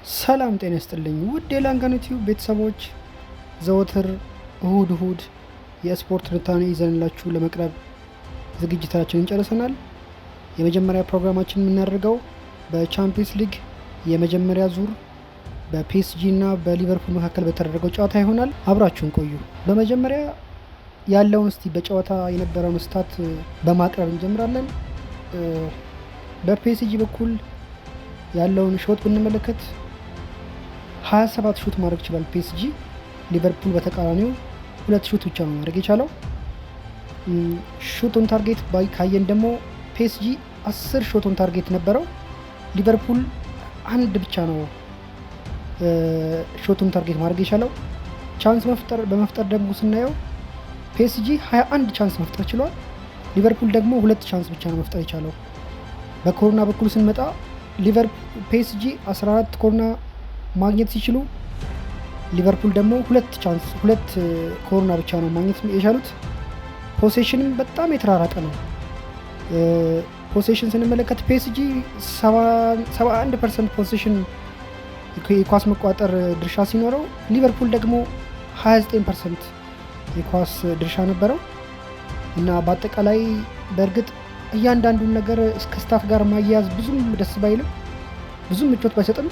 ሰላም ጤና ይስጥልኝ ውድ የላንጋኖ ቲዩብ ቤተሰቦች፣ ዘወትር እሁድ የስፖርት ትንታኔ ይዘንላችሁ ለመቅረብ ዝግጅታችንን ጨርሰናል። የመጀመሪያ ፕሮግራማችን የምናደርገው በቻምፒየንስ ሊግ የመጀመሪያ ዙር በፒኤስጂ እና በሊቨርፑል መካከል በተደረገው ጨዋታ ይሆናል። አብራችሁን ቆዩ። በመጀመሪያ ያለውን እስቲ በጨዋታ የነበረውን ስታት በማቅረብ እንጀምራለን። በፒኤስጂ በኩል ያለውን ሾት ብንመለከት 27 ሹት ማድረግ ይችላል ፒኤስጂ። ሊቨርፑል በተቃራኒው 2 ሹት ብቻ ነው ማድረግ የቻለው። ሹት ኦን ታርጌት ካየን ደግሞ ፒኤስጂ 10 ሾት ኦን ታርጌት ነበረው፣ ሊቨርፑል አንድ ብቻ ነው ሾት ኦን ታርጌት ማድረግ የቻለው። ቻንስ በመፍጠር ደግሞ ስናየው ፒኤስጂ 21 ቻንስ መፍጠር ችሏል፣ ሊቨርፑል ደግሞ 2 ቻንስ ብቻ ነው መፍጠር የቻለው። በኮርና በኩል ስንመጣ ፒኤስጂ 14 ኮርና ማግኘት ሲችሉ ሊቨርፑል ደግሞ 2 ኮርና ብቻ ነው ማግኘት የቻሉት። ፖሴሽንም በጣም የተራራቀ ነው። ፖሴሽን ስንመለከት ፒኤስጂ 71% ፖሴሽን የኳስ መቋጠር ድርሻ ሲኖረው ሊቨርፑል ደግሞ 29% የኳስ ድርሻ ነበረው እና በአጠቃላይ በእርግጥ እያንዳንዱን ነገር እስከ ስታት ጋር ማያያዝ ብዙም ደስ ባይልም ብዙም ምቾት ባይሰጥም፣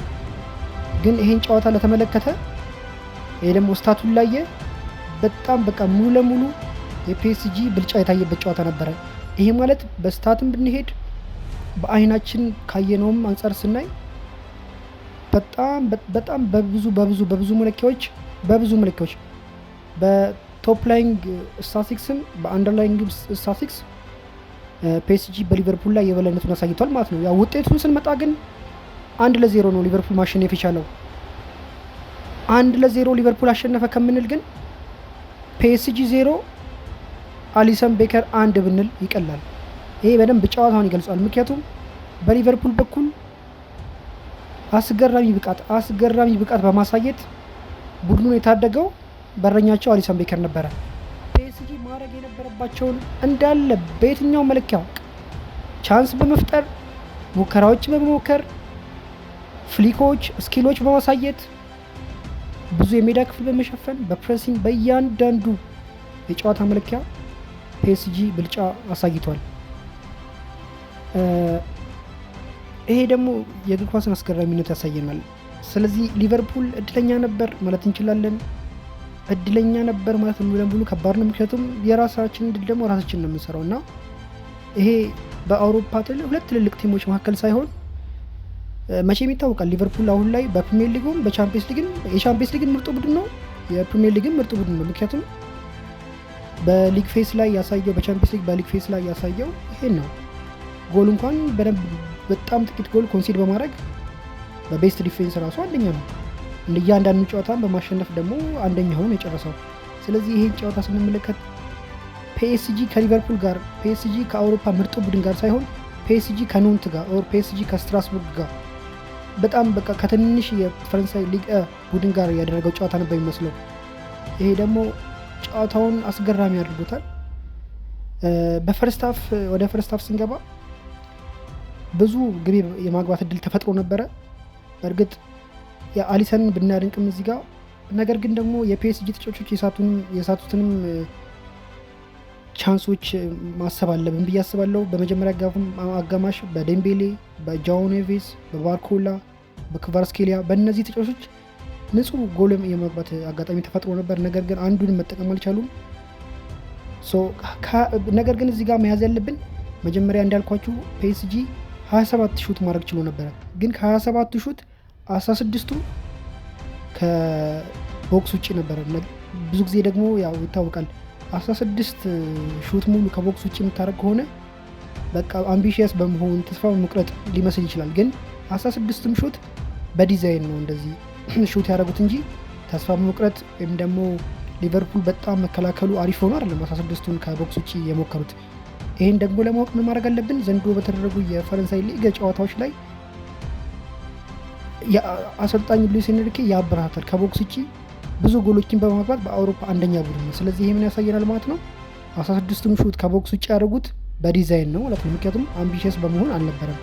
ግን ይሄን ጨዋታ ለተመለከተ ይሄ ደግሞ ስታቱን ላየ በጣም በቃ ሙሉ ለሙሉ የፒኤስጂ ብልጫ የታየበት ጨዋታ ነበረ። ይሄ ማለት በስታትም ብንሄድ በአይናችን ካየነውም አንጻር ስናይ በጣም በብዙ መለኪያዎች በቶፕ ላይንግ ስታቲክስም በአንደርላይንግ ስታቲክስ ፒኤስጂ በሊቨርፑል ላይ የበላይነቱን አሳይቷል ማለት ነው። ያው ውጤቱን ስንመጣ ግን 1-0 ነው ሊቨርፑል ማሸነፍ የቻለው። 1-0 ሊቨርፑል አሸነፈ ከምንል ግን ፒኤስጂ 0 አሊሰን ቤከር 1 ብንል ይቀላል። ይሄ በደንብ ጨዋታውን ይገልጻል። ምክንያቱም በሊቨርፑል በኩል አስገራሚ ብቃት በማሳየት ቡድኑን የታደገው በረኛቸው አሊሰን ቤከር ነበረ። ፒኤስጂ ማድረግ የነበረባቸውን እንዳለ በየትኛው መለኪያ ቻንስ በመፍጠር ሙከራዎች በመሞከር ፍሊኮች፣ ስኪሎች በማሳየት ብዙ የሜዳ ክፍል በመሸፈን በፕሬሲንግ በእያንዳንዱ የጨዋታ መለኪያ ፒኤስጂ ብልጫ አሳይቷል። ይሄ ደግሞ የእግር ኳስን አስገራሚነት ያሳየናል። ስለዚህ ሊቨርፑል እድለኛ ነበር ማለት እንችላለን። እድለኛ ነበር ማለት ሙሉ ለሙሉ ከባድ ነው። ምክንያቱም የራሳችን እድል ደግሞ ራሳችን ነው የምንሰራው እና ይሄ በአውሮፓ ሁለት ትልልቅ ቲሞች መካከል ሳይሆን መቼም ይታወቃል። ሊቨርፑል አሁን ላይ በፕሪሚየር ሊጉም በቻምፒየንስ ሊግም የቻምፒየንስ ሊግን ምርጡ ቡድን ነው፣ የፕሪሚየር ሊግን ምርጡ ቡድን ነው። ምክንያቱም በሊግ ፌስ ላይ ያሳየው በቻምፒየንስ ሊግ በሊግ ፌስ ላይ ያሳየው ይሄን ነው። ጎል እንኳን በጣም ጥቂት ጎል ኮንሲድ በማድረግ በቤስት ዲፌንስ ራሱ አንደኛ ነው። እያንዳንዱ ጨዋታን በማሸነፍ ደግሞ አንደኛ ሆኖ የጨረሰው። ስለዚህ ይሄን ጨዋታ ስንመለከት ፒኤስጂ ከሊቨርፑል ጋር ፒኤስጂ ከአውሮፓ ምርጡ ቡድን ጋር ሳይሆን ፒኤስጂ ከኖንት ጋር ኦር ፒኤስጂ ከስትራስቡርግ ጋር በጣም በቃ ከትንሽ የፈረንሳይ ሊግ ቡድን ጋር ያደረገው ጨዋታ ነበር የሚመስለው። ይሄ ደግሞ ጨዋታውን አስገራሚ አድርጎታል። ወደ ፈርስት ሃፍ ስንገባ ብዙ ግብ የማግባት እድል ተፈጥሮ ነበረ። በእርግጥ የአሊሰንን ብናደንቅም እዚህ ጋር ነገር ግን ደግሞ የፒኤስጂ ተጫዋቾች የሳቱትንም ቻንሶች ማሰብ አለብን ብዬ አስባለሁ። በመጀመሪያ አጋማሽ በዴምቤሌ፣ በጃኦ ኔቬስ፣ በባርኮላ፣ በክቫራትስኬሊያ በእነዚህ ተጫዋቾች ንጹህ ጎል የማግባት አጋጣሚ ተፈጥሮ ነበር። ነገር ግን አንዱን መጠቀም አልቻሉም። ነገር ግን እዚህ ጋር መያዝ ያለብን መጀመሪያ እንዳልኳችሁ ፒኤስጂ 27 ሹት ማድረግ ችሎ ነበረ። ግን ከ27 ሹት 16ቱ ከቦክስ ውጭ ነበረ። ብዙ ጊዜ ደግሞ ያው ይታወቃል 16 ሹት ሙሉ ከቦክስ ውጭ የምታደርግ ከሆነ በቃ አምቢሽየስ በመሆን ተስፋ በመቁረጥ ሊመስል ይችላል። ግን 16ቱም ሹት በዲዛይን ነው እንደዚህ ሹት ያደረጉት እንጂ ተስፋ በመቁረጥ ወይም ደግሞ ሊቨርፑል በጣም መከላከሉ አሪፍ ሆኖ አይደለም 16ቱን ከቦክስ ውጭ የሞከሩት። ይህን ደግሞ ለማወቅ ምን ማድረግ አለብን? ዘንድሮ በተደረጉ የፈረንሳይ ሊግ ጨዋታዎች ላይ አሰልጣኝ ሉዊስ ኤንሪኬ ያበረታታል። ከቦክስ ውጭ ብዙ ጎሎችን በማግባት በአውሮፓ አንደኛ ቡድን ነው። ስለዚህ ይሄ ምን ያሳየናል ማለት ነው? 16ቱም ሹት ከቦክስ ውጭ ያደረጉት በዲዛይን ነው ማለት ነው። ምክንያቱም አምቢሽየስ በመሆን አልነበረም፣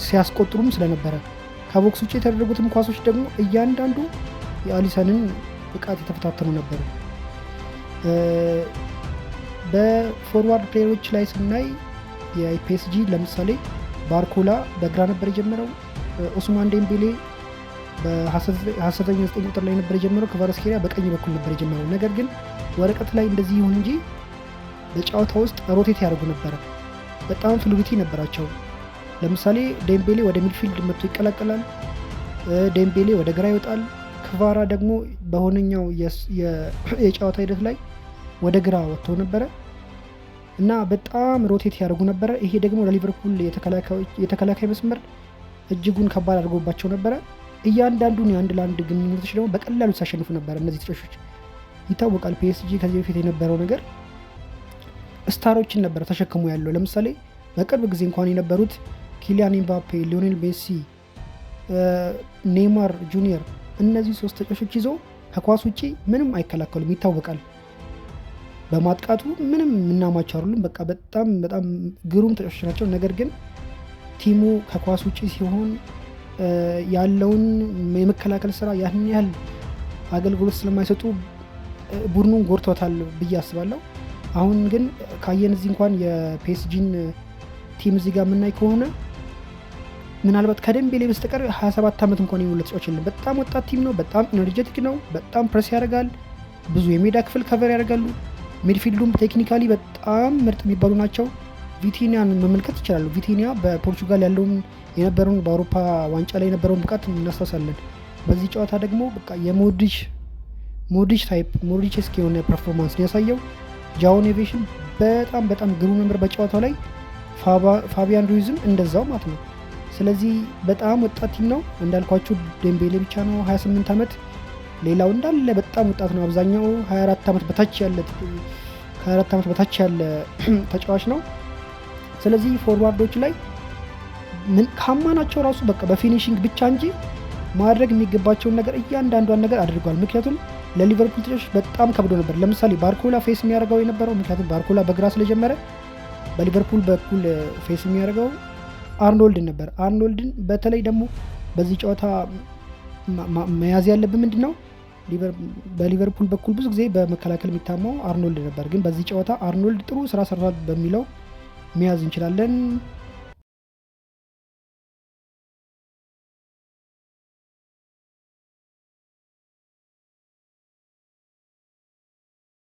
ሲያስቆጥሩም ስለነበረ ከቦክስ ውጭ የተደረጉትም ኳሶች ደግሞ እያንዳንዱ የአሊሰንን ብቃት የተፈታተኑ ነበሩ። በፎርዋርድ ፕሌየሮች ላይ ስናይ የፒኤስጂ ለምሳሌ ባርኮላ በግራ ነበር የጀመረው። ኦስማን ዴምቤሌ በ29 ቁጥር ላይ ነበር የጀመረው። ክቫራትስኬሊያ በቀኝ በኩል ነበር የጀመረው። ነገር ግን ወረቀት ላይ እንደዚህ ይሁን እንጂ በጨዋታ ውስጥ ሮቴት ያደርጉ ነበረ። በጣም ፍሉዊቲ ነበራቸው። ለምሳሌ ዴምቤሌ ወደ ሚድፊልድ መጥቶ ይቀላቀላል፣ ዴምቤሌ ወደ ግራ ይወጣል፣ ክቫራ ደግሞ በሆነኛው የጨዋታ ሂደት ላይ ወደ ግራ ወጥቶ ነበረ እና በጣም ሮቴት ያደርጉ ነበረ። ይሄ ደግሞ ለሊቨርፑል የተከላካይ መስመር እጅጉን ከባድ አድርጎባቸው ነበረ። እያንዳንዱን የአንድ ለአንድ ግንኙነቶች ደግሞ በቀላሉ ሲያሸንፉ ነበር እነዚህ ተጫዋቾች። ይታወቃል ፒኤስጂ ከዚህ በፊት የነበረው ነገር ስታሮችን ነበር ተሸክሞ ያለው። ለምሳሌ በቅርብ ጊዜ እንኳን የነበሩት ኪሊያን ኤምባፔ፣ ሊዮኔል ሜሲ፣ ኔይማር ጁኒየር እነዚህ 3 ተጫዋቾች ይዞ ከኳስ ውጪ ምንም አይከላከሉም። ይታወቃል በማጥቃቱ ምንም ምናማቸው አይደሉም። በቃ በጣም በጣም ግሩም ተጫዋቾች ናቸው። ነገር ግን ቲሙ ከኳስ ውጪ ሲሆን ያለውን የመከላከል ስራ ያን ያህል አገልግሎት ስለማይሰጡ ቡድኑን ጎድቶታል ብዬ አስባለሁ። አሁን ግን ካየን እዚህ እንኳን የፒኤስጂን ቲም እዚህ ጋር የምናይ ከሆነ ምናልባት ከደምቤሌ በስተቀር 27 ዓመት እንኳን የሞላ ተጫዋች የለም። በጣም ወጣት ቲም ነው። በጣም ኢነርጄቲክ ነው። በጣም ፕሬስ ያደርጋል። ብዙ የሜዳ ክፍል ከቨር ያደርጋሉ። ሚድፊልዱም ቴክኒካሊ በጣም ምርጥ የሚባሉ ናቸው። ቪቲኒያን መመልከት ይችላሉ። ቪቲኒያ በፖርቹጋል ያለውን የነበረውን በአውሮፓ ዋንጫ ላይ የነበረውን ብቃት እናስታውሳለን። በዚህ ጨዋታ ደግሞ በቃ የሞድሪች ታይፕ ሞድሪችስክ የሆነ ፐርፎርማንስ ነው ያሳየው። ጃኦ ኔቬሽን በጣም በጣም ግሩም ነበር በጨዋታው ላይ። ፋቢያን ሩይዝም እንደዛው ማለት ነው። ስለዚህ በጣም ወጣት ቲም ነው እንዳልኳችሁ። ዴምቤሌ ብቻ ነው 28 ዓመት፣ ሌላው እንዳለ በጣም ወጣት ነው። አብዛኛው 24 ዓመት በታች ያለ ተጫዋች ነው። ስለዚህ ፎርዋርዶች ላይ ምን ካማናቸው ራሱ በቃ በፊኒሺንግ ብቻ እንጂ ማድረግ የሚገባቸውን ነገር እያንዳንዷን ነገር አድርጓል። ምክንያቱም ለሊቨርፑል ተጫዋቾች በጣም ከብዶ ነበር። ለምሳሌ ባርኮላ ፌስ የሚያደርገው የነበረው ምክንያቱም ባርኮላ በግራ ስለጀመረ በሊቨርፑል በኩል ፌስ የሚያደርገው አርኖልድን ነበር። አርኖልድን በተለይ ደግሞ በዚህ ጨዋታ መያዝ ያለብን ምንድን ነው፣ በሊቨርፑል በኩል ብዙ ጊዜ በመከላከል የሚታማው አርኖልድ ነበር። ግን በዚህ ጨዋታ አርኖልድ ጥሩ ስራ ሰራ በሚለው መያዝ እንችላለን።